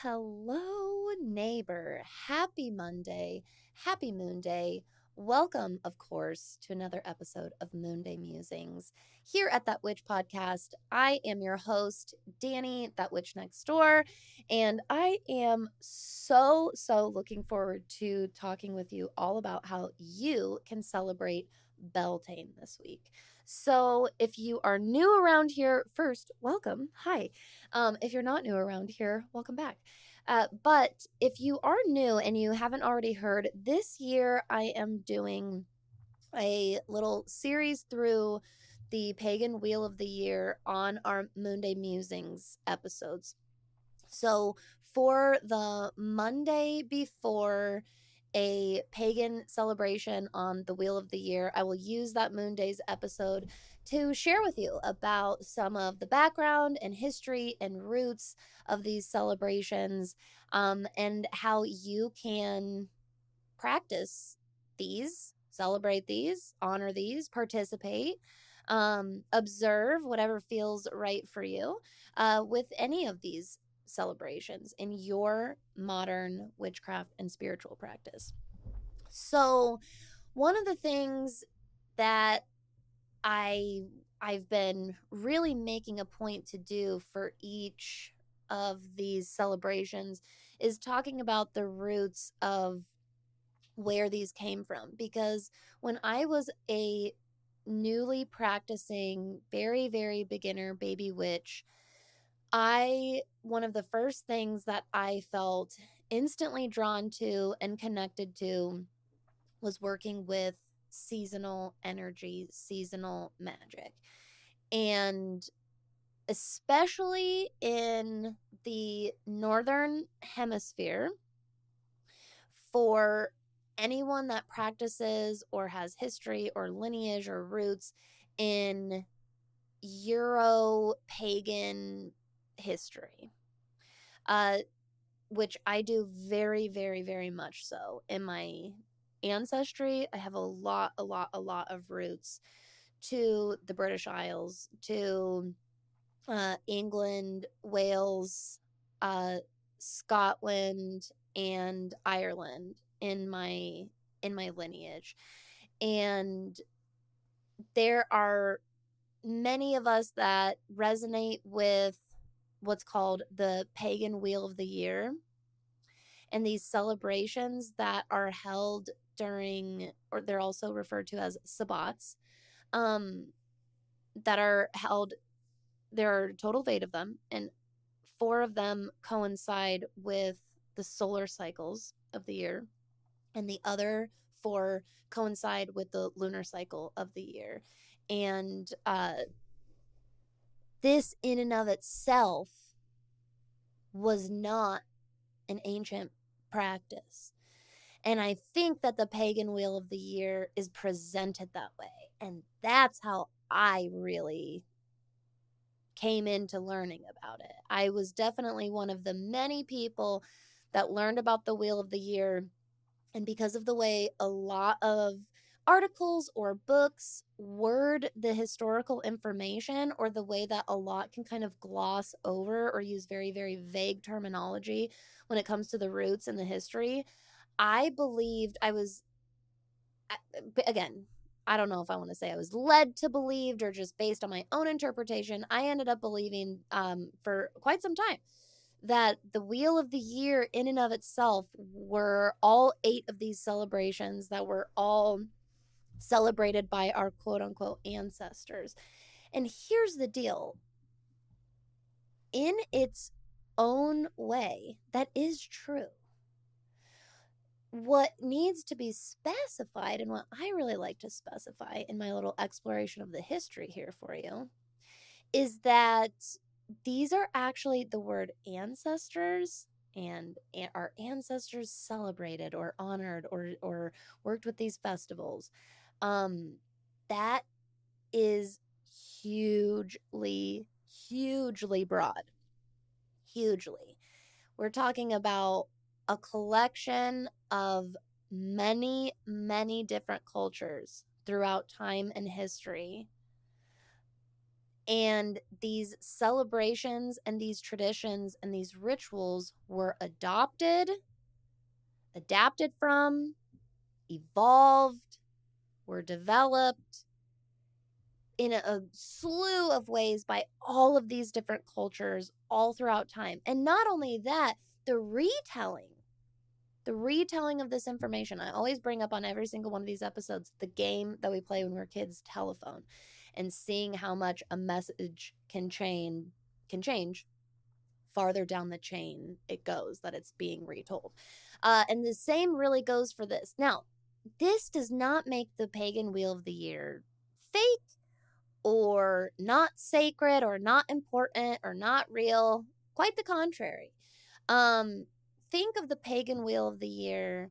Hello, neighbor. Happy Monday. Happy Moonday. Welcome, of course, to another episode of Moonday Musings. Here at That Witch Podcast, I am your host, Danny, That Witch Next Door, and I am so looking forward to talking with you all about how you can celebrate Beltane this week. So, if you are new around here, first, welcome. Hi. If you're not new around here, welcome back. But if you are new and you haven't already heard, this year I am doing a little series through the Pagan Wheel of the Year on our Moonday Musings episodes. So for the Monday before a pagan celebration on the Wheel of the Year, I will use that Moonday's episode to share with you about some of the background and history and roots of these celebrations, and how you can practice these, celebrate these, honor these, participate, observe whatever feels right for you with any of these celebrations in your modern witchcraft and spiritual practice. So, one of the things that I've been really making a point to do for each of these celebrations is talking about the roots of where these came from, because when I was a newly practicing very beginner baby witch, one of the first things that I felt instantly drawn to and connected to was working with seasonal energy, seasonal magic. And especially in the northern hemisphere, for anyone that practices or has history or lineage or roots in Euro pagan history, which I do very much so. In my ancestry, I have a lot of roots to the British Isles, to England, Wales, Scotland, and Ireland in my lineage. And there are many of us that resonate with what's called the Pagan Wheel of the Year, and these celebrations that are held during, or they're also referred to as sabbats, that are held. There are a total of 8 of them, and 4 of them coincide with the solar cycles of the year, and the other 4 coincide with the lunar cycle of the year. And this in and of itself was not an ancient practice. And I think that the Pagan Wheel of the Year is presented that way. And that's how I really came into learning about it. I was definitely one of the many people that learned about the Wheel of the Year. And because of the way a lot of articles or books word the historical information, or the way that a lot can kind of gloss over or use very vague terminology when it comes to the roots and the history, I believed again, I don't know if I want to say I was led to believe, or just based on my own interpretation, I ended up believing for quite some time that the Wheel of the Year in and of itself were all 8 of these celebrations that were all celebrated by our quote-unquote ancestors. And here's the deal. In its own way, that is true. What needs to be specified, and what I really like to specify in my little exploration of the history here for you, is that these are actually the word ancestors, and our ancestors celebrated or honored or worked with these festivals. That is hugely broad. Hugely. We're talking about a collection of many different cultures throughout time and history And these celebrations and these traditions and these rituals were adapted from, evolved, were developed in a slew of ways by all of these different cultures all throughout time. And not only that, the retelling of this information. I always bring up on every single one of these episodes the game that we play when we're kids, telephone, and seeing how much a message can change farther down the chain it goes that it's being retold. And the same really goes for this. Now, this does not make the Pagan Wheel of the Year fake or not sacred or not important or not real. Quite the contrary. Think of the Pagan Wheel of the Year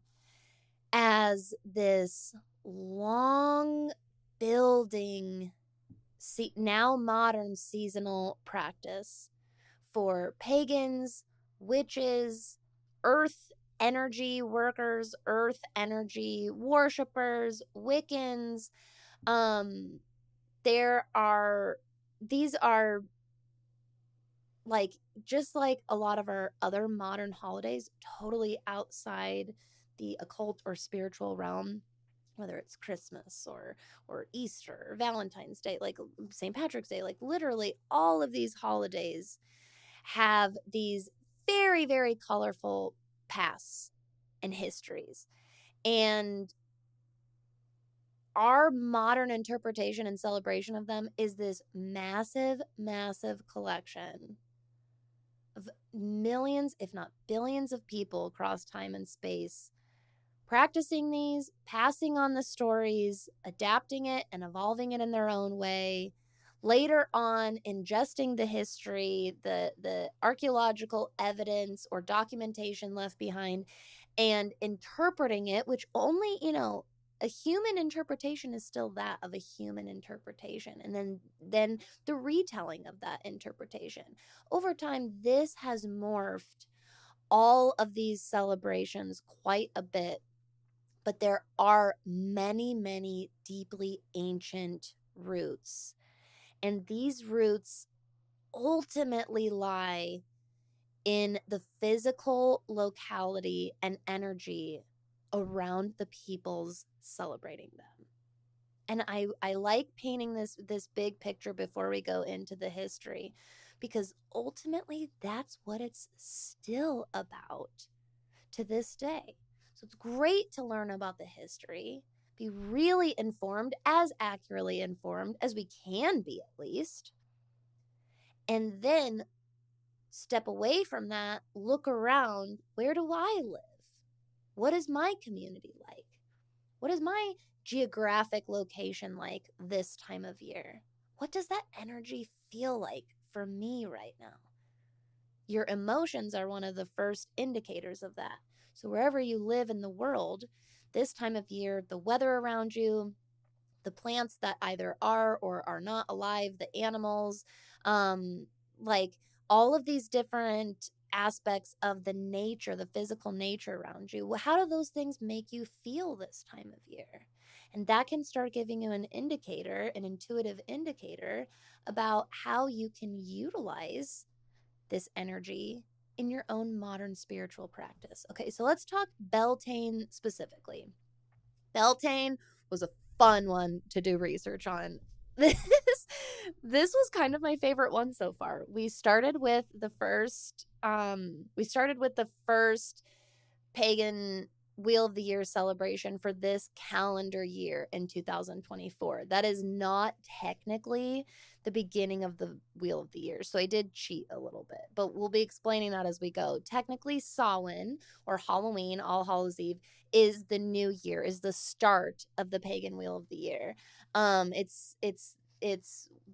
as this long building, now modern seasonal practice for pagans, witches, earth energy workers, earth energy worshipers, Wiccans. These are like, just like a lot of our other modern holidays, totally outside the occult or spiritual realm, whether it's Christmas or Easter or Valentine's Day, like St. Patrick's Day. Like, literally all of these holidays have these very, very colorful pasts and histories. And our modern interpretation and celebration of them is this massive, massive collection of millions, if not billions, of people across time and space practicing these, passing on the stories, adapting it and evolving it in their own way. Later on, ingesting the history, the archaeological evidence or documentation left behind, and interpreting it, which only, a human interpretation is still that of a human interpretation. And then the retelling of that interpretation. Over time, this has morphed all of these celebrations quite a bit. But there are many, many deeply ancient roots. And these roots ultimately lie in the physical locality and energy around the peoples celebrating them. And I like painting this big picture before we go into the history, because ultimately that's what it's still about to this day. So it's great to learn about the history, be really informed, as accurately informed as we can be at least, and then step away from that, look around. Where do I live? What is my community like? What is my geographic location like this time of year? What does that energy feel like for me right now? Your emotions are one of the first indicators of that. So wherever you live in the world, this time of year, the weather around you, the plants that either are or are not alive, the animals, like all of these different aspects of the nature, the physical nature around you, how do those things make you feel this time of year? And that can start giving you an indicator, an intuitive indicator about how you can utilize this energy in your own modern spiritual practice. Okay, so let's talk Beltane specifically. Beltane was a fun one to do research on. This was kind of my favorite one so far. We started with the first Pagan Wheel of the Year celebration for this calendar year in 2024. That is not technically the beginning of the Wheel of the Year. So I did cheat a little bit, but we'll be explaining that as we go. Technically, Samhain or Halloween, All Hallows Eve, is the new year, is the start of the Pagan Wheel of the Year. It's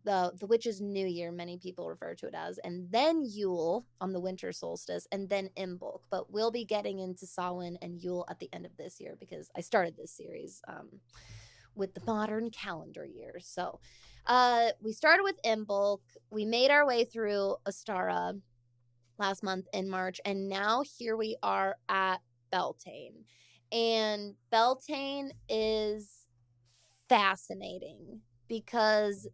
the witch's new year, many people refer to it as, and then Yule on the winter solstice, and then Imbolc. But we'll be getting into Samhain and Yule at the end of this year, because I started this series with the modern calendar year. So we started with Imbolc. We made our way through Ostara last month in March, and now here we are at Beltane. And Beltane is fascinating because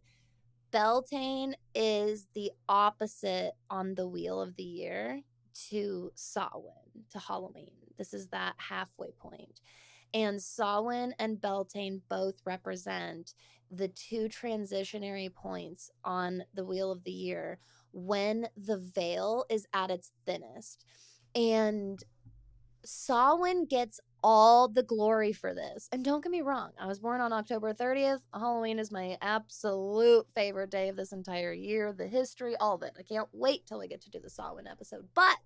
Beltane is the opposite on the wheel of the year to Samhain, to Halloween. This is that halfway point. And Samhain and Beltane both represent the two transitionary points on the wheel of the year when the veil is at its thinnest. And Samhain gets all the glory for this. And don't get me wrong, I was born on October 30th. Halloween is my absolute favorite day of this entire year. The history, all of it. I can't wait till I get to do the Samhain episode. But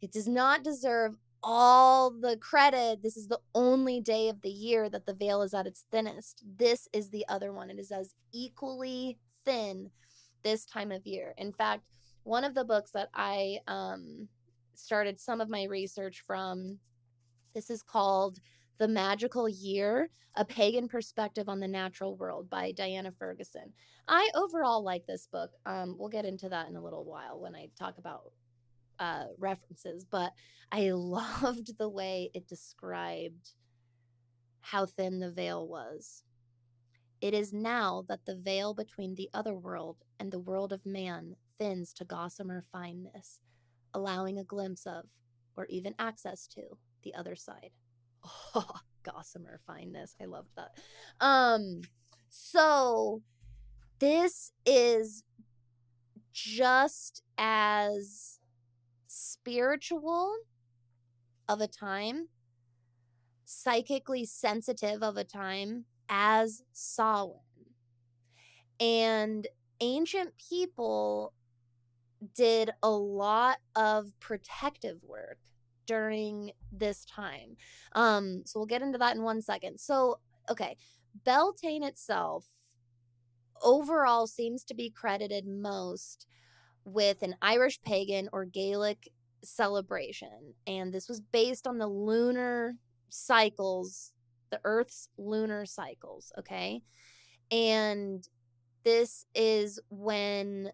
it does not deserve all the credit. This is the only day of the year that the veil is at its thinnest. This is the other one. It is as equally thin this time of year. In fact, one of the books that I started some of my research from, this is called The Magickal Year, A Pagan Perspective on the Natural World by Diana Ferguson. I overall like this book. We'll get into that in a little while when I talk about references, but I loved the way it described how thin the veil was. It is now that the veil between the other world and the world of man thins to gossamer fineness, allowing a glimpse of, or even access to, the other side. Oh, gossamer fineness. I loved that. So this is just as spiritual of a time, psychically sensitive of a time as Samhain. And ancient people did a lot of protective work during this time. So we'll get into that in 1 second. So, okay, Beltane itself overall seems to be credited most with an Irish pagan or Gaelic celebration. And this was based on the lunar cycles, the Earth's lunar cycles, okay? And this is when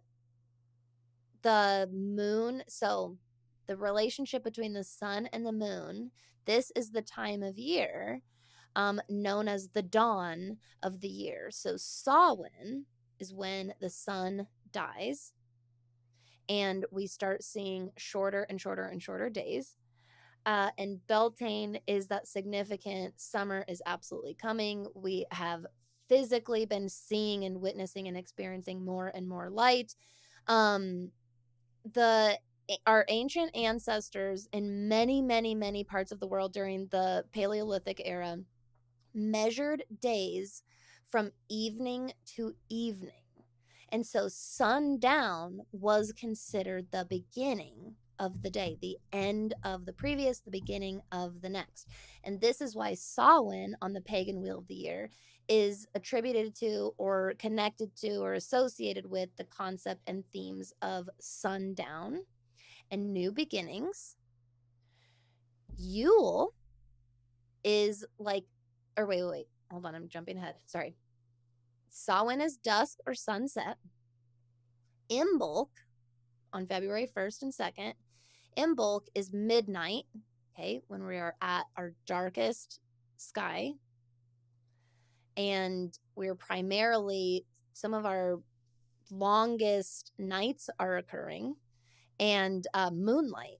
the moon, so the relationship between the sun and the moon, this is the time of year known as the dawn of the year. So Samhain is when the sun dies and we start seeing shorter and shorter and shorter days. And Beltane is that significant summer is absolutely coming. We have physically been seeing and witnessing and experiencing more and more light. Our ancient ancestors in many, many, many parts of the world during the Paleolithic era measured days from evening to evening. And so sundown was considered the beginning of the day, the end of the previous, the beginning of the next. And this is why Samhain on the Pagan Wheel of the Year is attributed to or connected to or associated with the concept and themes of sundown and new beginnings. Yule is like, or wait, hold on, I'm jumping ahead. Sorry. Samhain is dusk or sunset. Imbolc on February 1st and 2nd. Imbolc is midnight, okay, when we are at our darkest sky. And we're primarily, some of our longest nights are occurring. And moonlight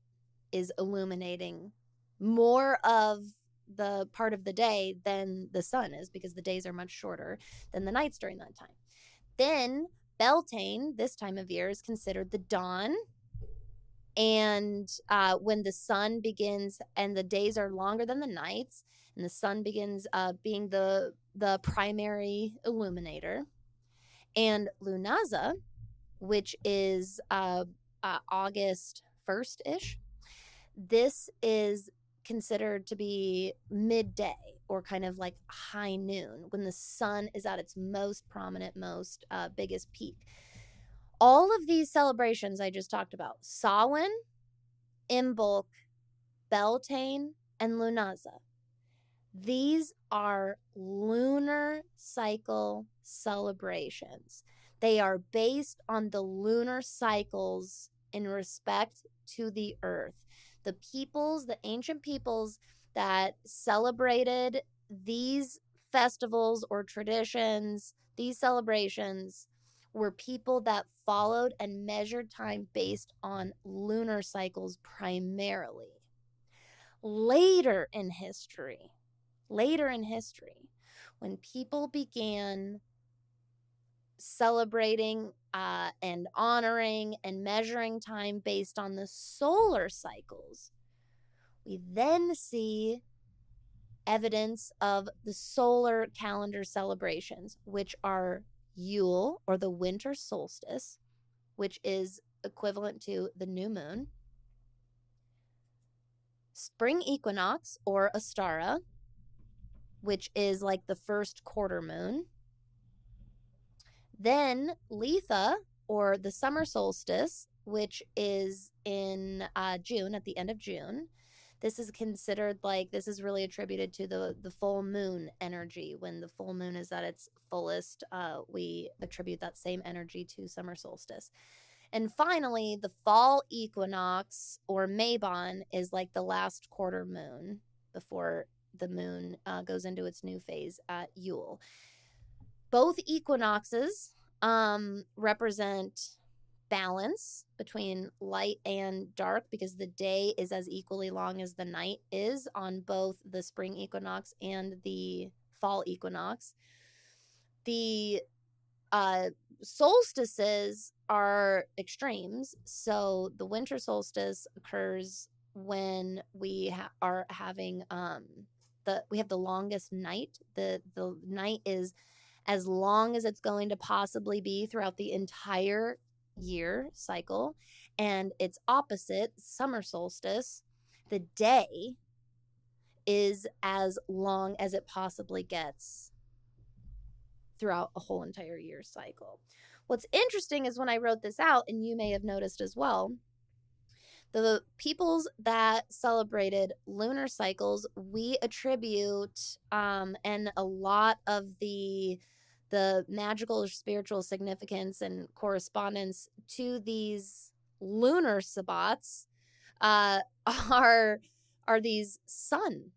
is illuminating more of the part of the day than the sun is, because the days are much shorter than the nights during that time. Then Beltane, this time of year, is considered the dawn. And when the sun begins and the days are longer than the nights, and the sun begins being the primary illuminator. And Lunaza, which is August 1st-ish, this is considered to be midday or kind of like high noon when the sun is at its most prominent, most biggest peak. All of these celebrations I just talked about, Samhain, Imbolc, Beltane, and Lunaza, these are lunar cycle celebrations. They are based on the lunar cycles in respect to the earth. The peoples, the ancient peoples that celebrated these festivals or traditions, These celebrations were people that followed and measured time based on lunar cycles primarily. Later in history, when people began celebrating and honoring and measuring time based on the solar cycles, we then see evidence of the solar calendar celebrations, which are Yule, or the winter solstice, which is equivalent to the new moon, spring equinox, or Ostara, which is like the first quarter moon, then Letha, or the summer solstice, which is in June, at the end of June. This is considered like, this is really attributed to the full moon energy. When the full moon is at its fullest, we attribute that same energy to summer solstice. And finally, the fall equinox, or Mabon, is like the last quarter moon before the moon goes into its new phase at Yule. Both equinoxes represent balance between light and dark, because the day is as equally long as the night is on both the spring equinox and the fall equinox. The solstices are extremes. So the winter solstice occurs when we are having we have the longest night. The night is as long as it's going to possibly be throughout the entire year cycle. And its opposite, summer solstice, the day is as long as it possibly gets throughout a whole entire year cycle. What's interesting is, when I wrote this out, and you may have noticed as well, the peoples that celebrated lunar cycles, we attribute and a lot of the magical or spiritual significance and correspondence to these lunar sabbats are these sun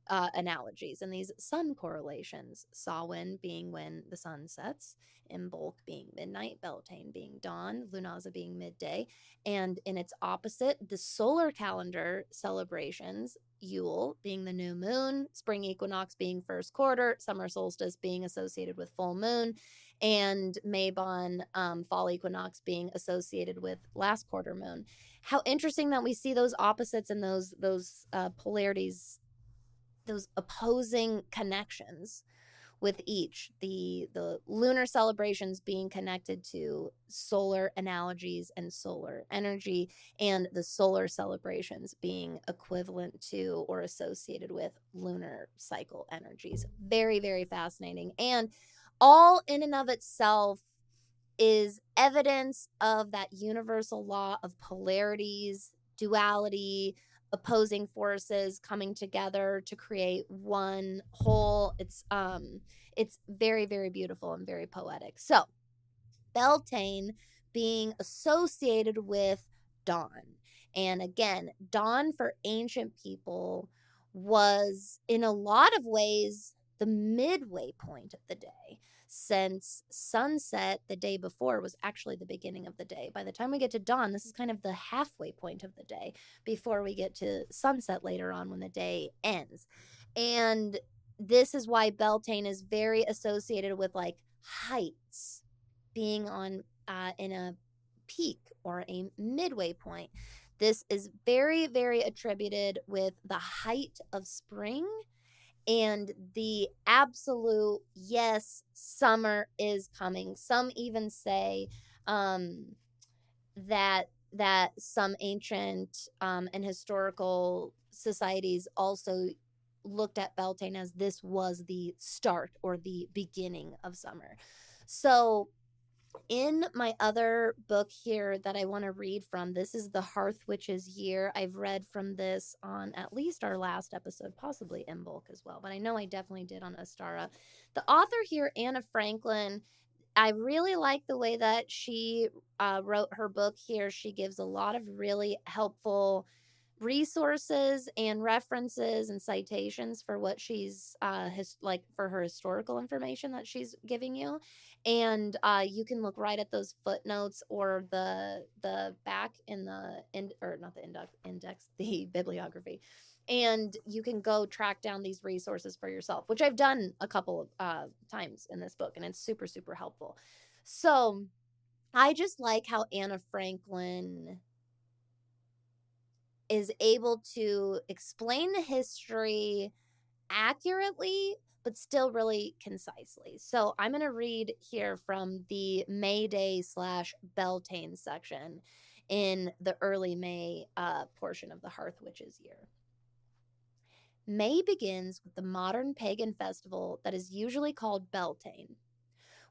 analogies and these sun correlations. Samhain being when the sun sets, Imbolc being midnight, Beltane being dawn, Lunaza being midday, and in its opposite, the solar calendar celebrations, Yule being the new moon, spring equinox being first quarter, summer solstice being associated with full moon, and Mabon, fall equinox, being associated with last quarter moon. How interesting that we see those opposites and those polarities, those opposing connections with each. The lunar celebrations being connected to solar analogies and solar energy, and the solar celebrations being equivalent to or associated with lunar cycle energies. Very, very fascinating. And all in and of itself is evidence of that universal law of polarities, duality, opposing forces coming together to create one whole. It's very, very beautiful and very poetic. So, Beltane being associated with dawn. And again, dawn for ancient people was in a lot of ways the midway point of the day, since sunset the day before was actually the beginning of the day. By the time we get to dawn, this is kind of the halfway point of the day before we get to sunset later on when the day ends. And this is why Beltane is very associated with like heights, being on in a peak or a midway point. This is very, very attributed with the height of spring and the absolute, yes, summer is coming. Some even say that some ancient and historical societies also looked at Beltane as this was the start or the beginning of summer. So in my other book here that I want to read from, this is the Hearth Witch's Year. I've read from this on at least our last episode, possibly Imbolc as well, but I know I definitely did on Ostara. The author here, Anna Franklin, I really like the way that she wrote her book here. She gives a lot of really helpful resources and references and citations for what she's for her historical information that she's giving you, and you can look right at those footnotes or the back in the or not the index, the bibliography, and you can go track down these resources for yourself, which I've done a couple of times in this book, and it's super, super helpful. So I just like how Anna Franklin is able to explain the history accurately, but still really concisely. So I'm going to read here from the May Day / Beltane section in the early May portion of the Hearth Witches year. May begins with the modern pagan festival that is usually called Beltane.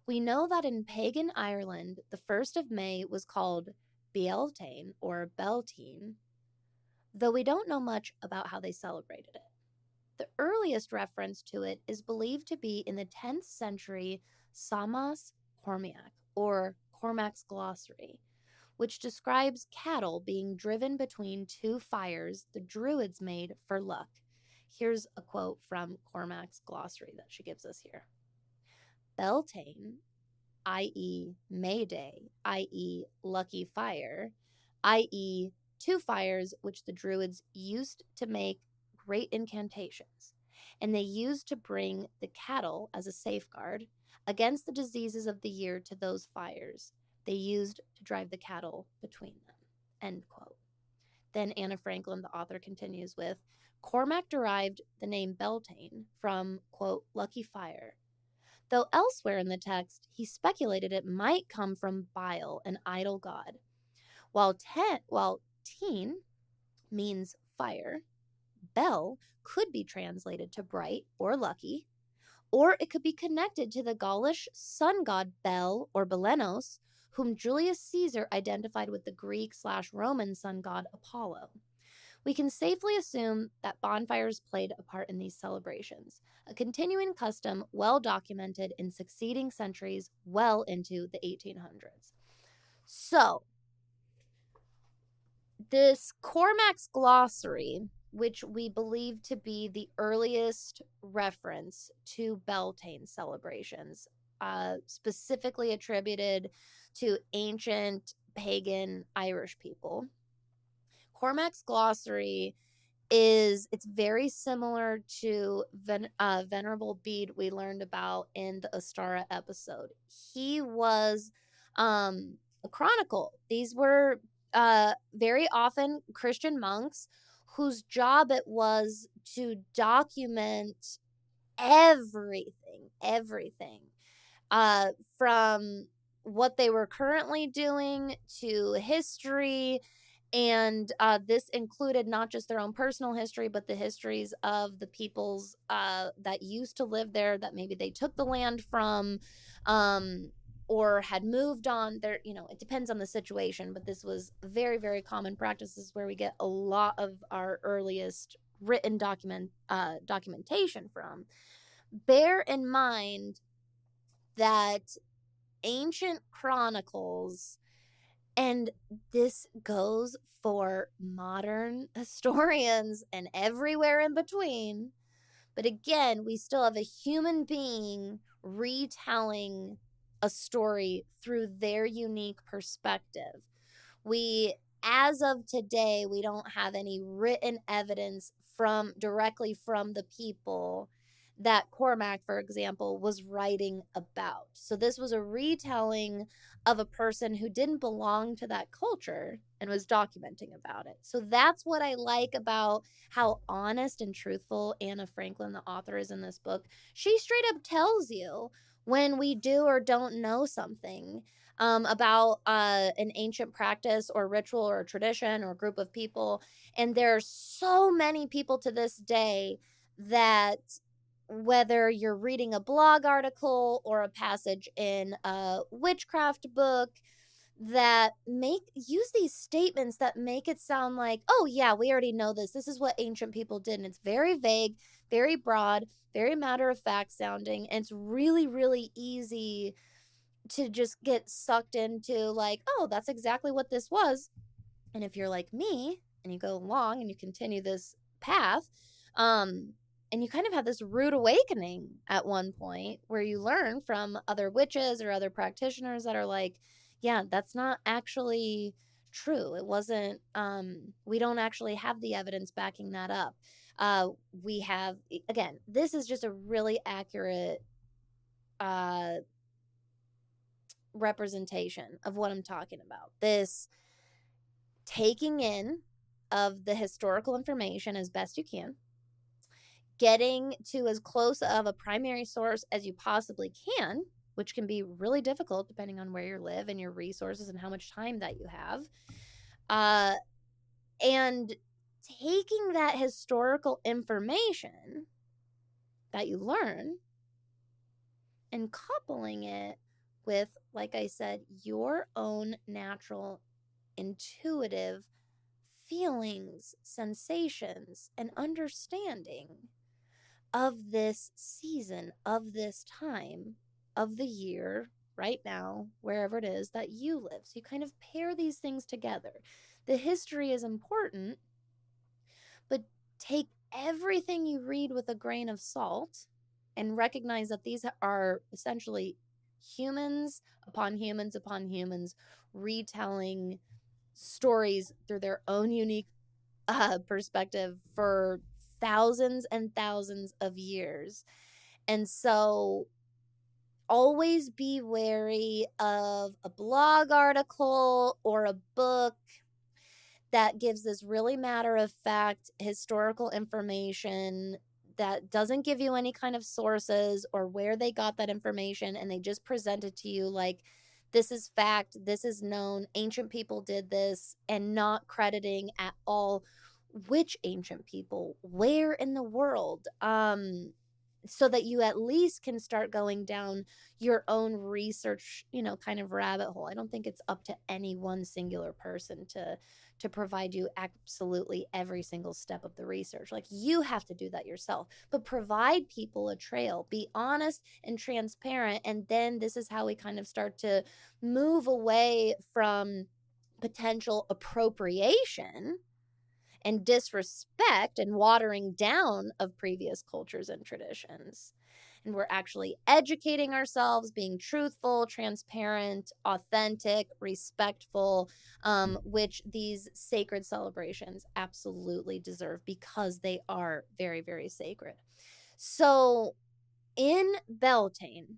We know that in pagan Ireland, the 1st of May was called Beltane or Beltane, though we don't know much about how they celebrated it. The earliest reference to it is believed to be in the 10th century Samas Cormac, or Cormac's Glossary, which describes cattle being driven between two fires the Druids made for luck. Here's a quote from Cormac's Glossary that she gives us here. Beltane, i.e. May Day, i.e. lucky fire, i.e. two fires which the Druids used to make great incantations, and they used to bring the cattle as a safeguard against the diseases of the year to those fires. They used to drive the cattle between them. End quote. Then Anna Franklin, the author, continues with, Cormac derived the name Beltane from, quote, lucky fire, though elsewhere in the text he speculated it might come from Bile, an idol god. While teen means fire, Bel could be translated to bright or lucky, or it could be connected to the Gaulish sun god Bel or Belenos, whom Julius Caesar identified with the Greek / Roman sun god Apollo. We can safely assume that bonfires played a part in these celebrations, a continuing custom well documented in succeeding centuries well into the 1800s. So, this Cormac's Glossary, which we believe to be the earliest reference to Beltane celebrations, specifically attributed to ancient pagan Irish people. Cormac's Glossary it's very similar to Venerable Bede we learned about in the Ostara episode. He was a chronicle. These were very often Christian monks whose job it was to document everything, from what they were currently doing to history. And this included not just their own personal history, but the histories of the peoples that used to live there, that maybe they took the land from, or had moved on. There, it depends on the situation, but this was very, very common practices where we get a lot of our earliest written documentation from. Bear in mind that ancient chronicles, and this goes for modern historians and everywhere in between, but again, we still have a human being retelling a story through their unique perspective. As of today, we don't have any written evidence directly from the people that Cormac, for example, was writing about. So this was a retelling of a person who didn't belong to that culture and was documenting about it. So that's what I like about how honest and truthful Anna Franklin, the author, is in this book. She straight up tells you when we do or don't know something about an ancient practice or ritual or tradition or group of people. And there are so many people to this day that, whether you're reading a blog article or a passage in a witchcraft book, that use these statements that make it sound like, oh yeah, we already know this. This is what ancient people did. And it's very vague, very broad, very matter of fact sounding. And it's really, really easy to just get sucked into like, oh, that's exactly what this was. And if you're like me, and you go along and you continue this path. And you kind of have this rude awakening at one point where you learn from other witches or other practitioners that are like, yeah, that's not actually true. It wasn't, we don't actually have the evidence backing that up. We have, again, this is just a really accurate representation of what I'm talking about. This taking in of the historical information as best you can, getting to as close of a primary source as you possibly can, which can be really difficult depending on where you live and your resources and how much time that you have. And taking that historical information that you learn and coupling it with, like I said, your own natural, intuitive feelings, sensations, and understanding of this season, of this time, of the year, right now, wherever it is that you live. So you kind of pair these things together. The history is important, but take everything you read with a grain of salt and recognize that these are essentially humans upon humans upon humans retelling stories through their own unique perspective for thousands and thousands of years. And so always be wary of a blog article or a book that gives this really matter-of-fact historical information that doesn't give you any kind of sources or where they got that information, and they just present it to you like, this is fact, this is known, ancient people did this, and not crediting at all which ancient people, where in the world, so that you at least can start going down your own research, kind of rabbit hole. I don't think it's up to any one singular person to provide you absolutely every single step of the research. Like, you have to do that yourself, but provide people a trail, be honest and transparent. And then this is how we kind of start to move away from potential appropriation and disrespect and watering down of previous cultures and traditions. And we're actually educating ourselves, being truthful, transparent, authentic, respectful, which these sacred celebrations absolutely deserve because they are very, very sacred. So in Beltane,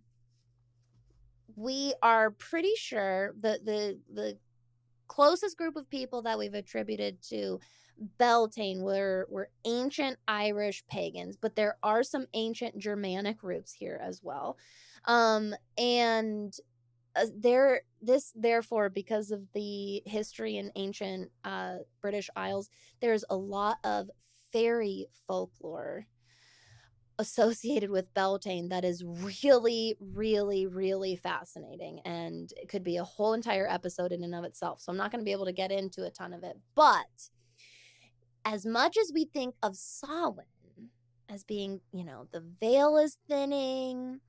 we are pretty sure that the closest group of people that we've attributed to Beltane were ancient Irish pagans, but there are some ancient Germanic roots here as well. And therefore, because of the history in ancient British Isles, there's a lot of faerie folklore associated with Beltane that is really, really, really fascinating, and it could be a whole entire episode in and of itself. So I'm not going to be able to get into a ton of it, but as much as we think of Samhain as being, the veil is thinning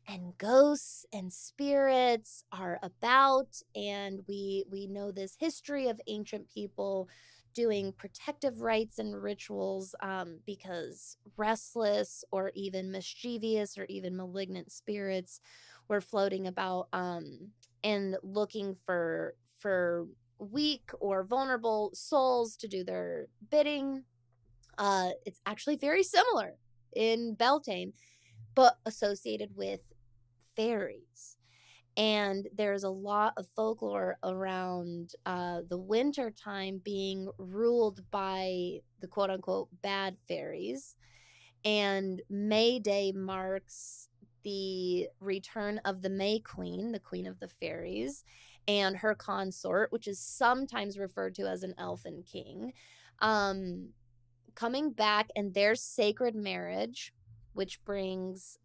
and ghosts and spirits are about, and we know this history of ancient people doing protective rites and rituals because restless or even mischievous or even malignant spirits were floating about and looking for weak or vulnerable souls to do their bidding. It's actually very similar in Beltane, but associated with fairies. And there's a lot of folklore around the winter time being ruled by the quote-unquote bad fairies. And May Day marks the return of the May Queen, the queen of the fairies, and her consort, which is sometimes referred to as an elfin king, coming back, and their sacred marriage, which brings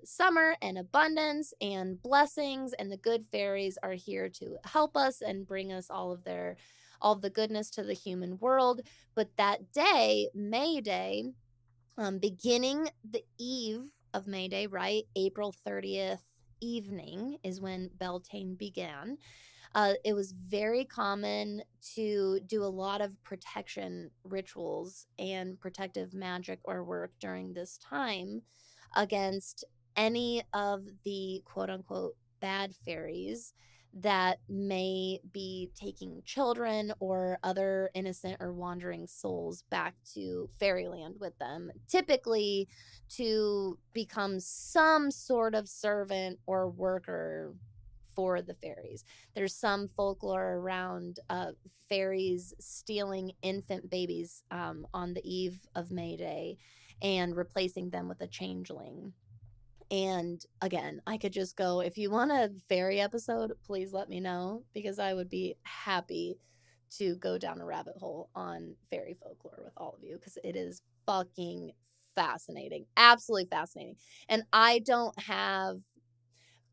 summer and abundance and blessings, and the good fairies are here to help us and bring us all of the goodness to the human world. But that day, May Day, beginning the eve of May Day, right? April 30th evening is when Beltane began. It was very common to do a lot of protection rituals and protective magic or work during this time against any of the quote unquote bad fairies that may be taking children or other innocent or wandering souls back to fairyland with them, typically to become some sort of servant or worker for the fairies. There's some folklore around fairies stealing infant babies on the eve of May Day and replacing them with a changeling. And again, I could just go, if you want a fairy episode, please let me know, because I would be happy to go down a rabbit hole on fairy folklore with all of you, because it is fucking fascinating. Absolutely fascinating. And I don't have,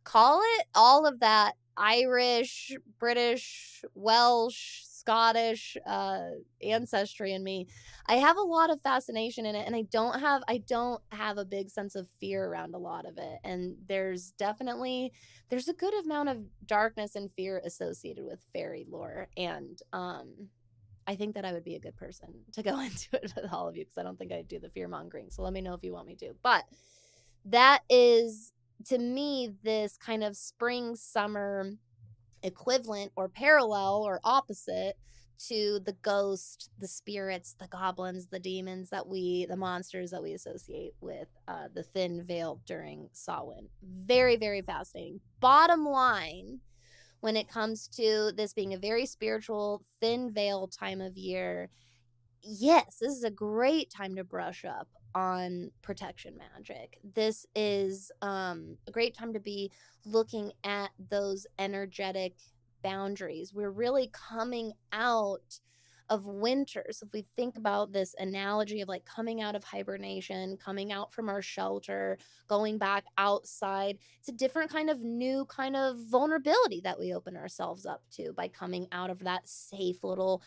call it all of that Irish, British, Welsh, Scottish ancestry in me. I have a lot of fascination in it, and I don't have a big sense of fear around a lot of it. And there's a good amount of darkness and fear associated with fairy lore, and I think that I would be a good person to go into it with all of you, because I don't think I'd do the fear mongering. So let me know if you want me to. But that is, to me, this kind of spring summer equivalent or parallel or opposite to the ghost, the spirits, the goblins, the demons the monsters that we associate with the thin veil during Samhain. Very, very fascinating. Bottom line, when it comes to this being a very spiritual, thin veil time of year, yes, this is a great time to brush up on protection magic. This is a great time to be looking at those energetic boundaries. We're really coming out of winter. So if we think about this analogy of like coming out of hibernation, coming out from our shelter, going back outside, it's a different kind of new kind of vulnerability that we open ourselves up to by coming out of that safe little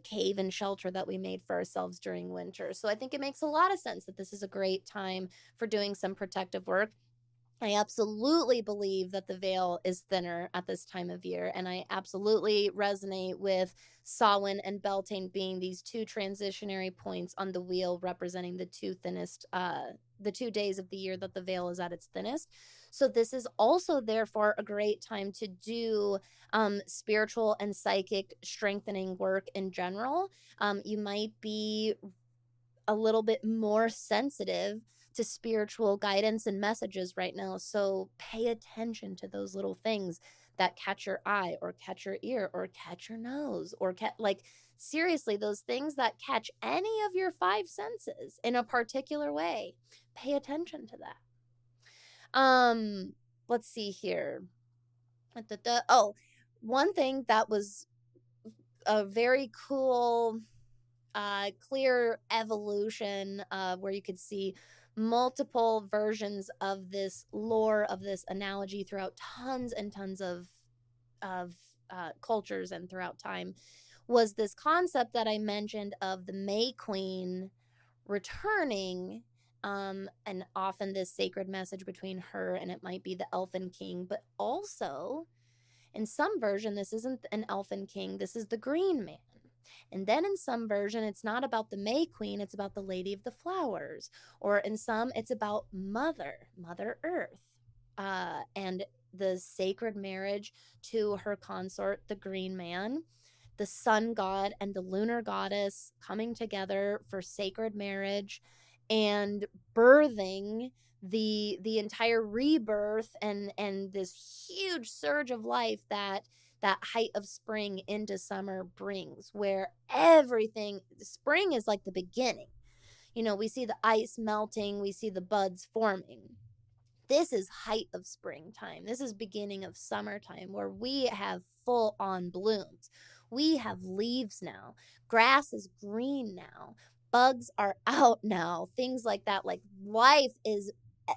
cave and shelter that we made for ourselves during winter. So I think it makes a lot of sense that this is a great time for doing some protective work. I absolutely believe that the veil is thinner at this time of year, and I absolutely resonate with Samhain and Beltane being these two transitionary points on the wheel, representing the two days of the year that the veil is at its thinnest. So this is also therefore a great time to do spiritual and psychic strengthening work in general. You might be a little bit more sensitive to spiritual guidance and messages right now. So pay attention to those little things that catch your eye or catch your ear or catch your nose or like seriously, those things that catch any of your five senses in a particular way. Pay attention to that. Let's see here. Oh, one thing that was a very cool clear evolution where you could see multiple versions of this lore, of this analogy throughout tons and tons of cultures and throughout time, was this concept that I mentioned of the May Queen returning, and often this sacred message between her and it might be the Elfin King, but also in some version this isn't an Elfin King, this is the Green Man. And then in some version, it's not about the May Queen, it's about the Lady of the Flowers. Or in some, it's about Mother Earth, and the sacred marriage to her consort, the Green Man, the sun god and the lunar goddess coming together for sacred marriage and birthing the entire rebirth and this huge surge of life that height of spring into summer brings, where spring is like the beginning. We see the ice melting, we see the buds forming. This is height of springtime. This is beginning of summertime, where we have full on blooms. We have leaves now. Grass is green now. Bugs are out now. Things like that. Like life is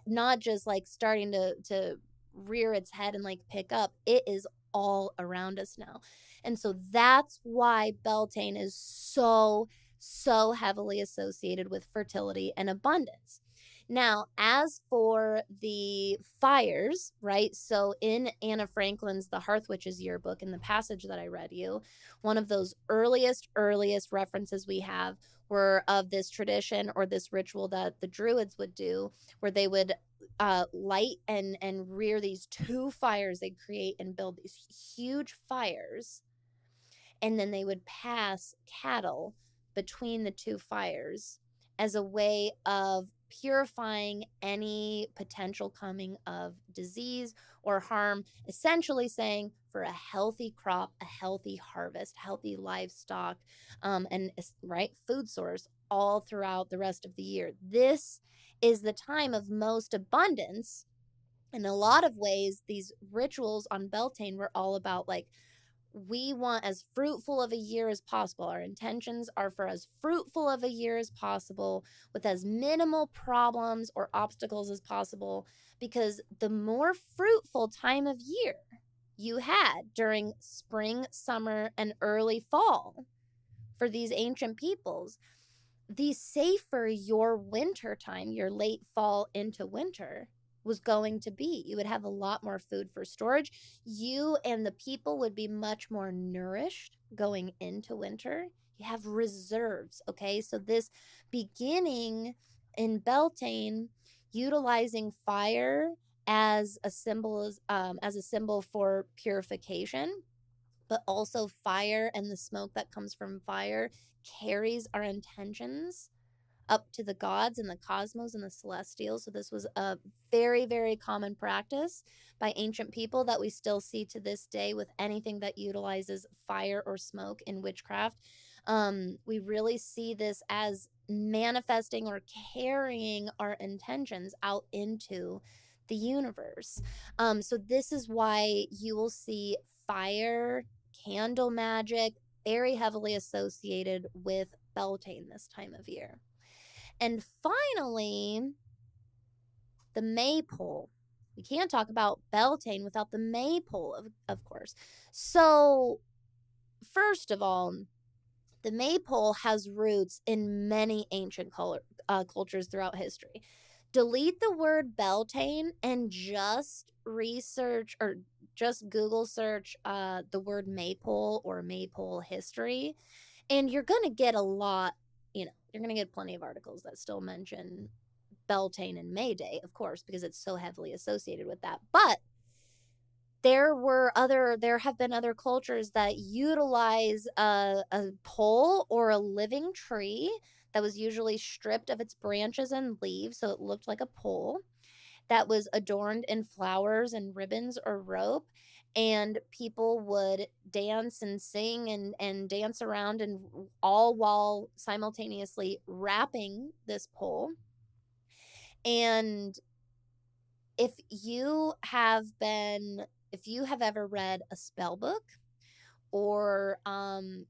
not just like starting to rear its head and like pick up. It is all around us now. And so that's why Beltane is so heavily associated with fertility and abundance. Now, as for the fires, right? So in Anna Franklin's The Hearth Witches Yearbook, in the passage that I read you, one of those earliest references we have were of this tradition or this ritual that the Druids would do, where they would light and rear these two fires. They'd create and build these huge fires, and then they would pass cattle between the two fires as a way of purifying any potential coming of disease or harm, essentially saying for a healthy crop, a healthy harvest, healthy livestock, and right food source all throughout the rest of the year. This is the time of most abundance. In a lot of ways, these rituals on Beltane were all about, like, we want as fruitful of a year as possible. Our intentions are for as fruitful of a year as possible, with as minimal problems or obstacles as possible, because the more fruitful time of year you had during spring, summer, and early fall for these ancient peoples, the safer your winter time, your late fall into winter, was going to be. You would have a lot more food for storage. You and the people would be much more nourished going into winter. You have reserves, okay? So this beginning in Beltane, utilizing fire as a symbol for purification, but also fire and the smoke that comes from fire carries our intentions up to the gods and the cosmos and the celestials. So this was a very, very common practice by ancient people that we still see to this day with anything that utilizes fire or smoke in witchcraft. We really see this as manifesting or carrying our intentions out into the universe. So this is why you will see fire, candle magic, very heavily associated with Beltane this time of year. And finally, the maypole. We can't talk about Beltane without the maypole, of course. So, first of all, the maypole has roots in many ancient cultures throughout history. Delete the word Beltane and just research or just Google search the word maypole or maypole history, and you're going to get a lot, you're going to get plenty of articles that still mention Beltane and May Day, of course, because it's so heavily associated with that. But there have been other cultures that utilize a pole or a living tree that was usually stripped of its branches and leaves, so it looked like a pole, that was adorned in flowers and ribbons or rope, and people would dance and sing and dance around, and all while simultaneously wrapping this pole. And if you have ever read a spell book or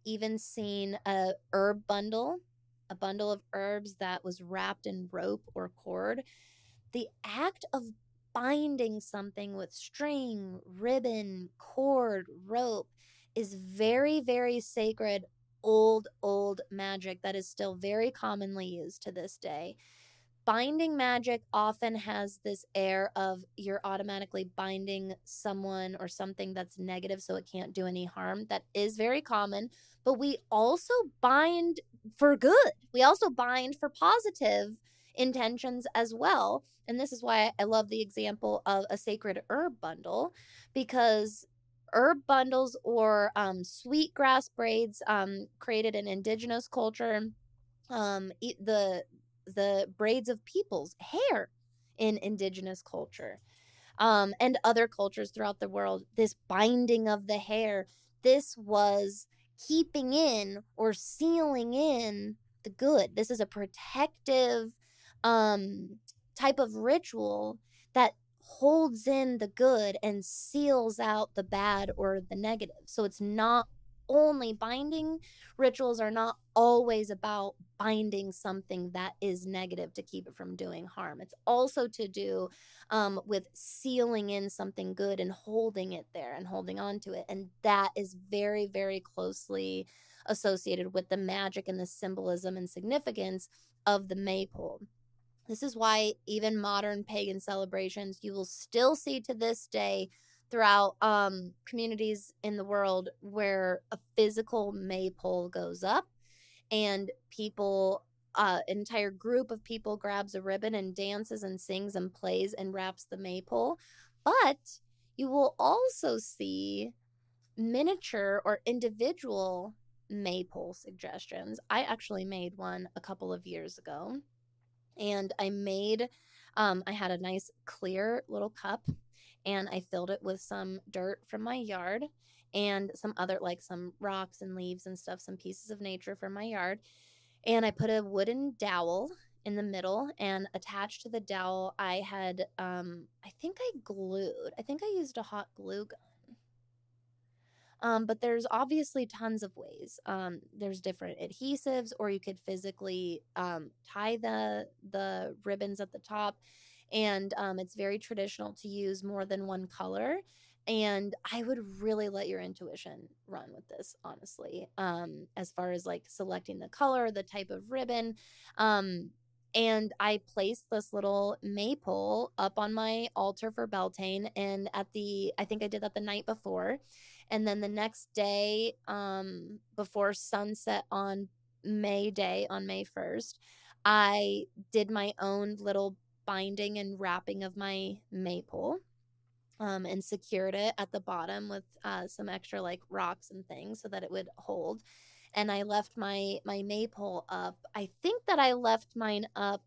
even seen a bundle of herbs that was wrapped in rope or cord, the act of binding something with string, ribbon, cord, rope is very, very sacred, old magic that is still very commonly used to this day. Binding magic often has this air of you're automatically binding someone or something that's negative so it can't do any harm. That is very common, but we also bind for good. We also bind for positive intentions as well. And this is why I love the example of a sacred herb bundle, because herb bundles or sweetgrass braids created in indigenous culture, the braids of people's hair in indigenous culture, and other cultures throughout the world. This binding of the hair, this was keeping in or sealing in the good. This is a protective type of ritual that holds in the good and seals out the bad or the negative. So it's not only binding. Rituals are not always about binding something that is negative to keep it from doing harm. It's also to do with sealing in something good and holding it there and holding on to it. And that is very, very closely associated with the magic and the symbolism and significance of the maypole. This is why even modern pagan celebrations, you will still see to this day throughout communities in the world where a physical maypole goes up and people, an entire group of people grabs a ribbon and dances and sings and plays and wraps the maypole. But you will also see miniature or individual maypole suggestions. I actually made one a couple of years ago, and I had a nice clear little cup, and I filled it with some dirt from my yard and some other, like some rocks and leaves and stuff, some pieces of nature from my yard. And I put a wooden dowel in the middle, and attached to the dowel, I think I used a hot glue gun. But there's obviously tons of ways. There's different adhesives, or you could physically tie the ribbons at the top, and it's very traditional to use more than one color. And I would really let your intuition run with this, honestly, as far as like selecting the color, the type of ribbon. And I placed this little maypole up on my altar for Beltane, and I think I did that the night before, and then the next day, before sunset on May Day, on May 1st, I did my own little binding and wrapping of my maypole, and secured it at the bottom with some extra like rocks and things so that it would hold. And I left my maypole up. I think that I left mine up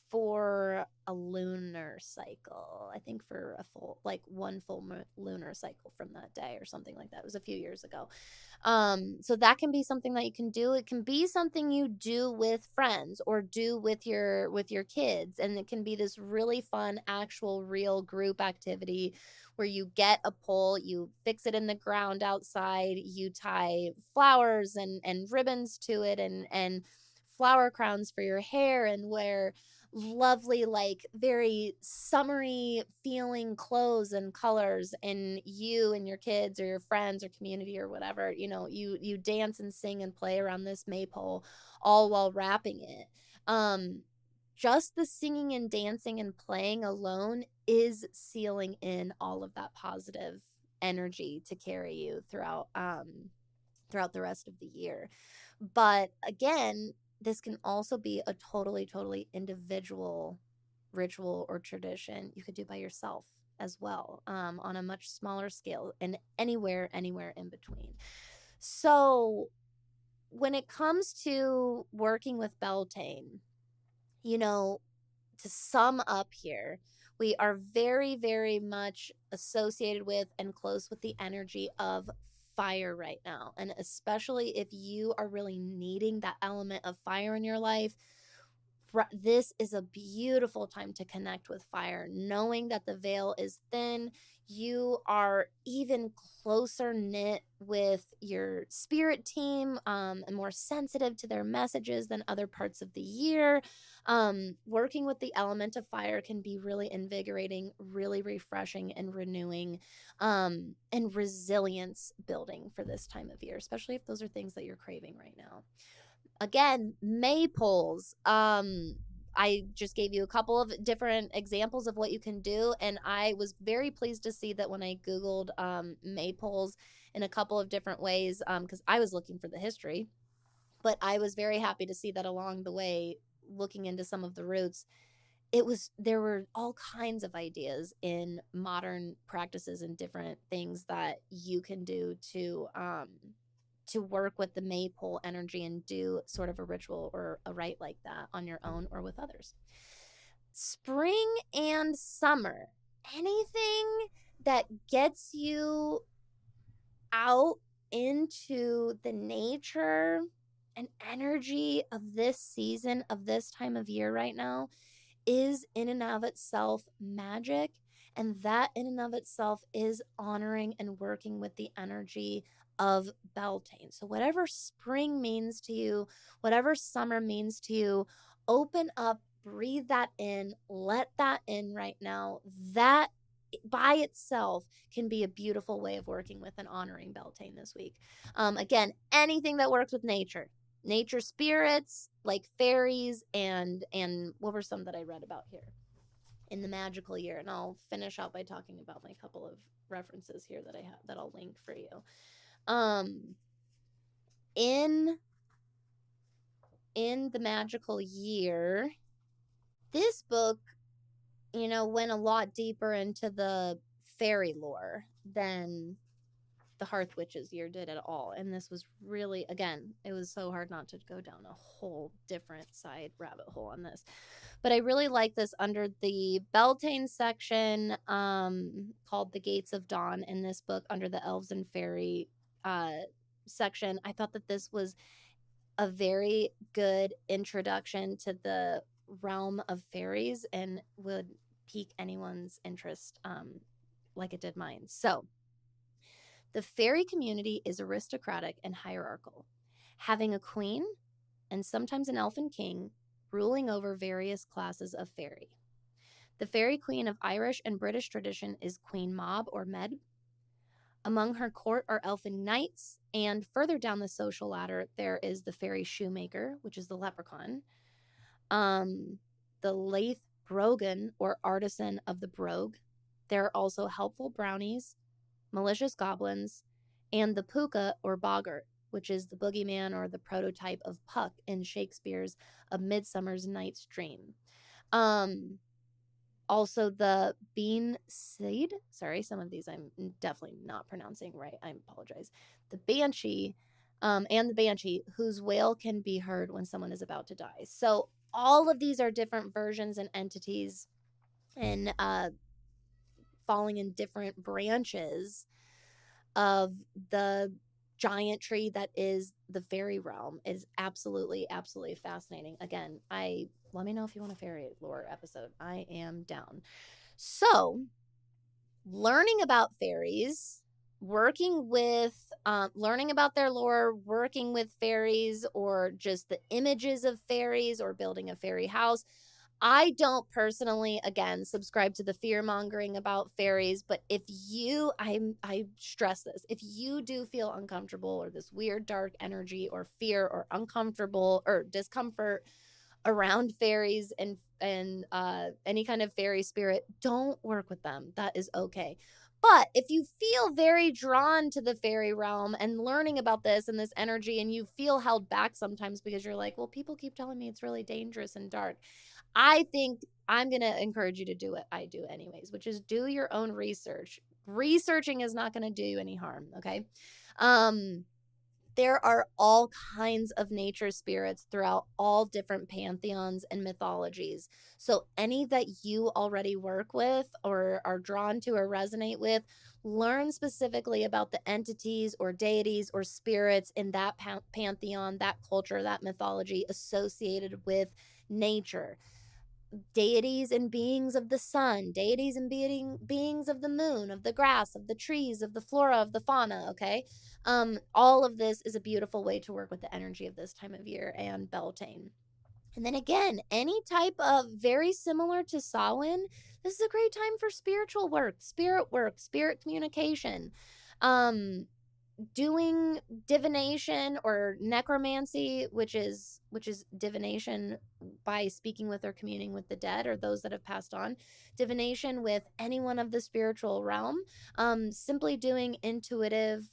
for a lunar cycle. I think for a full, like one full lunar cycle from that day or something like that. It was a few years ago. So that can be something that you can do. It can be something you do with friends or do with your kids, and it can be this really fun, actual, real group activity where you get a pole, you fix it in the ground outside, you tie flowers and ribbons to it, and flower crowns for your hair, and wear lovely, like very summery feeling clothes and colors, and you and your kids or your friends or community or whatever, you dance and sing and play around this maypole, all while wrapping it. Just the singing and dancing and playing alone is sealing in all of that positive energy to carry you throughout the rest of the year. But again, this can also be a totally, totally individual ritual or tradition you could do by yourself as well, on a much smaller scale, and anywhere in between. So when it comes to working with Beltane, to sum up here, we are very, very much associated with and close with the energy of fire right now. And especially if you are really needing that element of fire in your life, this is a beautiful time to connect with fire, knowing that the veil is thin. You are even closer knit with your spirit team, and more sensitive to their messages than other parts of the year. Working with the element of fire can be really invigorating, really refreshing and renewing, and resilience building for this time of year, especially if those are things that you're craving right now. Again, maypoles. I just gave you a couple of different examples of what you can do, and I was very pleased to see that when I Googled maypoles in a couple of different ways, because I was looking for the history, but I was very happy to see that along the way, looking into some of the roots, there were all kinds of ideas in modern practices and different things that you can do to work with the maypole energy and do sort of a ritual or a rite like that on your own or with others. Spring and summer, anything that gets you out into the nature and energy of this season, of this time of year right now, is in and of itself magic. And that in and of itself is honoring and working with the energy of Beltane. So whatever spring means to you, whatever summer means to you, open up, breathe that in, let that in right now. That by itself can be a beautiful way of working with and honoring Beltane this week. Again, anything that works with nature, nature spirits like fairies and what were some that I read about here in the magical year. And I'll finish out by talking about my couple of references here that I have that I'll link for you. In the magical year, this book, went a lot deeper into the fairy lore than the Hearth Witches year did at all. And this was really, again, it was so hard not to go down a whole different side rabbit hole on this. But I really like this under the Beltane section, called The Gates of Dawn in this book, under the Elves and Fairy section. I thought that this was a very good introduction to the realm of fairies and would pique anyone's interest, like it did mine. So, the fairy community is aristocratic and hierarchical, having a queen and sometimes an elfin king ruling over various classes of fairy. The fairy queen of Irish and British tradition is Queen Mab or Med. Among her court are elfin knights, and further down the social ladder, there is the fairy shoemaker, which is the leprechaun, the Laith Brogan, or artisan of the brogue. There are also helpful brownies, malicious goblins, and the puka or boggart, which is the boogeyman or the prototype of Puck in Shakespeare's A Midsummer's Night's Dream. Also the bean seed. Sorry, some of these I'm definitely not pronouncing right. I apologize. The banshee, and the banshee, whose wail can be heard when someone is about to die. So all of these are different versions and entities, and falling in different branches of the giant tree that is the fairy realm. Is absolutely fascinating. Again, let me know if you want a fairy lore episode. I am down. So, learning about fairies, working with, learning about their lore, working with fairies, or just the images of fairies, or building a fairy house. I don't personally, again, subscribe to the fear mongering about fairies, but if you, I stress this, if you do feel uncomfortable or this weird dark energy or fear or uncomfortable or discomfort around fairies and any kind of fairy spirit, don't work with them. That is okay. But if you feel very drawn to the fairy realm and learning about this and this energy, and you feel held back sometimes because you're like, well, people keep telling me it's really dangerous and dark, I think I'm going to encourage you to do what I do anyways, which is do your own research. Researching is not going to do you any harm, okay? There are all kinds of nature spirits throughout all different pantheons and mythologies. So any that you already work with or are drawn to or resonate with, learn specifically about the entities or deities or spirits in that pantheon, that culture, that mythology associated with nature. Deities and beings of the sun, deities and beings of the moon, of the grass, of the trees, of the flora, of the fauna, okay? All of this is a beautiful way to work with the energy of this time of year and Beltane. And then again, any type of, very similar to Samhain, this is a great time for spiritual work, spirit communication. Doing divination or necromancy, which is divination by speaking with or communing with the dead or those that have passed on. Divination with anyone of the spiritual realm. Simply doing intuitive,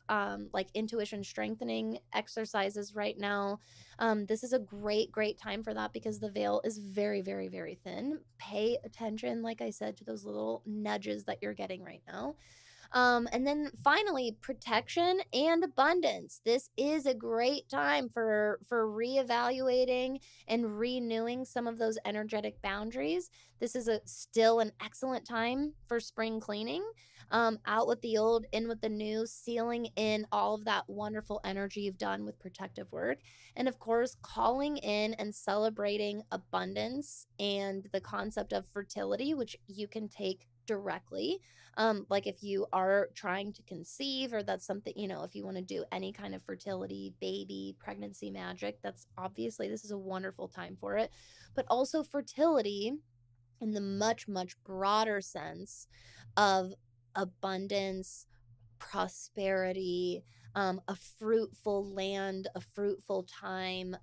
like intuition strengthening exercises right now. This is a great time for that because the veil is very, very, very thin. Pay attention, like I said, to those little nudges that you're getting right now. And then finally, protection and abundance. This is a great time for reevaluating and renewing some of those energetic boundaries. This is still an excellent time for spring cleaning. Out with the old, in with the new, sealing in all of that wonderful energy you've done with protective work. And of course, calling in and celebrating abundance and the concept of fertility, which you can take directly. Like if you are trying to conceive, or that's something, if you want to do any kind of fertility, baby, pregnancy magic, that's obviously, this is a wonderful time for it. But also fertility in the much broader sense of abundance, prosperity, a fruitful land, a fruitful time.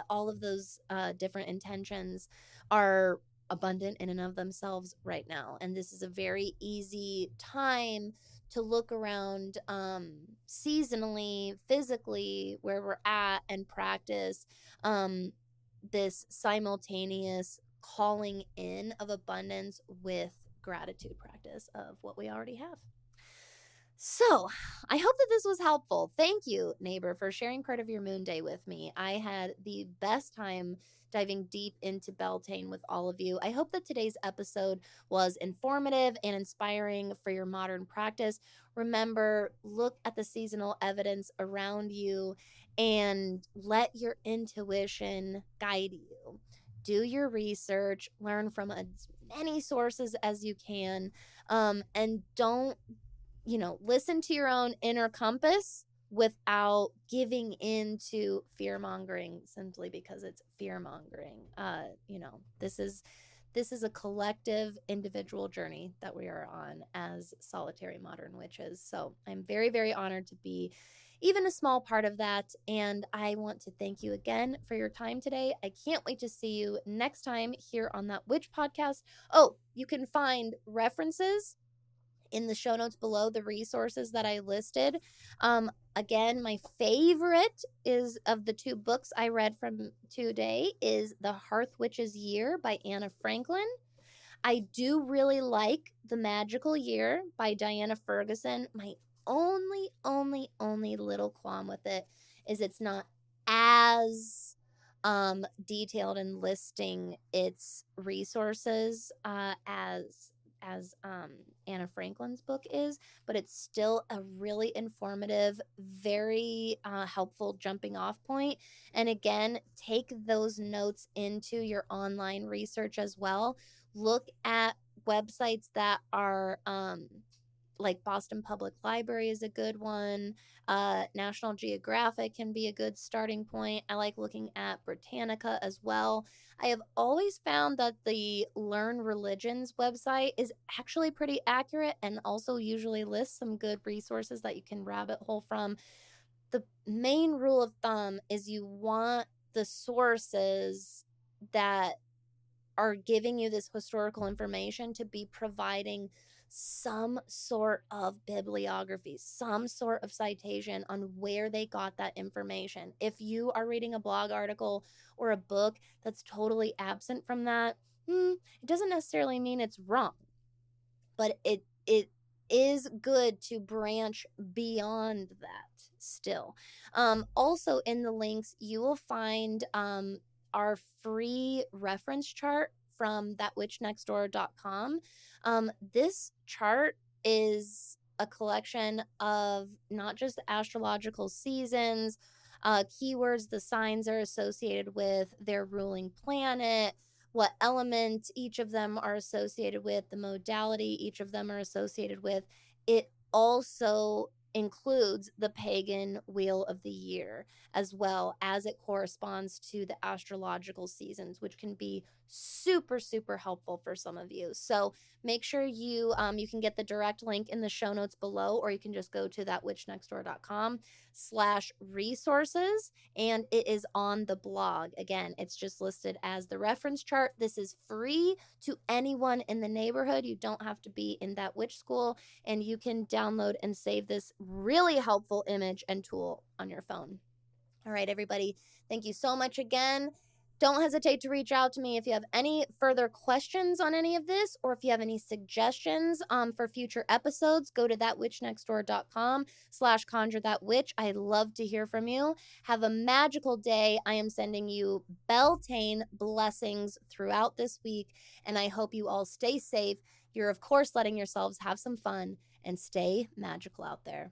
All of those different intentions are abundant in and of themselves right now. And this is a very easy time to look around seasonally, physically, where we're at and practice this simultaneous calling in of abundance with gratitude practice of what we already have. So, I hope that this was helpful. Thank you, neighbor, for sharing part of your moon day with me. I had the best time diving deep into Beltane with all of you. I hope that today's episode was informative and inspiring for your modern practice. Remember, look at the seasonal evidence around you and let your intuition guide you. Do your research, learn from as many sources as you can, and don't listen to your own inner compass without giving in to fear mongering simply because it's fear mongering. This is a collective individual journey that we are on as solitary modern witches. So I'm very, very honored to be even a small part of that. And I want to thank you again for your time today. I can't wait to see you next time here on That Witch podcast. Oh, you can find references in the show notes below, the resources that I listed. Again, my favorite is of the two books I read from today is The Hearth Witch's Year by Anna Franklin. I do really like The Magickal Year by Diana Ferguson. My only little qualm with it is it's not as detailed in listing its resources as Anna Franklin's book is, but it's still a really informative, very helpful jumping off point. And again, take those notes into your online research as well. Look at websites that are like Boston Public Library is a good one. National Geographic can be a good starting point. I like looking at Britannica as well. I have always found that the Learn Religions website is actually pretty accurate and also usually lists some good resources that you can rabbit hole from. The main rule of thumb is you want the sources that are giving you this historical information to be providing some sort of bibliography, some sort of citation on where they got that information. If you are reading a blog article or a book that's totally absent from that, it doesn't necessarily mean it's wrong, but it is good to branch beyond that still. Also in the links, you will find our free reference chart from thatwitchnextdoor.com. This chart is a collection of not just the astrological seasons, keywords the signs are associated with, their ruling planet, what element each of them are associated with, the modality each of them are associated with. It also includes the Pagan Wheel of the Year, as well as it corresponds to the astrological seasons, which can be super, super helpful for some of you. So make sure you can get the direct link in the show notes below, or you can just go to thatwitchnextdoor.com/resources, and it is on the blog. Again, it's just listed as the reference chart. This is free to anyone in the neighborhood. You don't have to be in that witch school, and you can download and save this really helpful image and tool on your phone. All right, everybody, thank you so much again. Don't hesitate to reach out to me if you have any further questions on any of this, or if you have any suggestions for future episodes. Go to thatwitchnextdoor.com/conjurethatwitch. I'd love to hear from you. Have a magical day. I am sending you Beltane blessings throughout this week, and I hope you all stay safe. You're, of course, letting yourselves have some fun, and stay magical out there.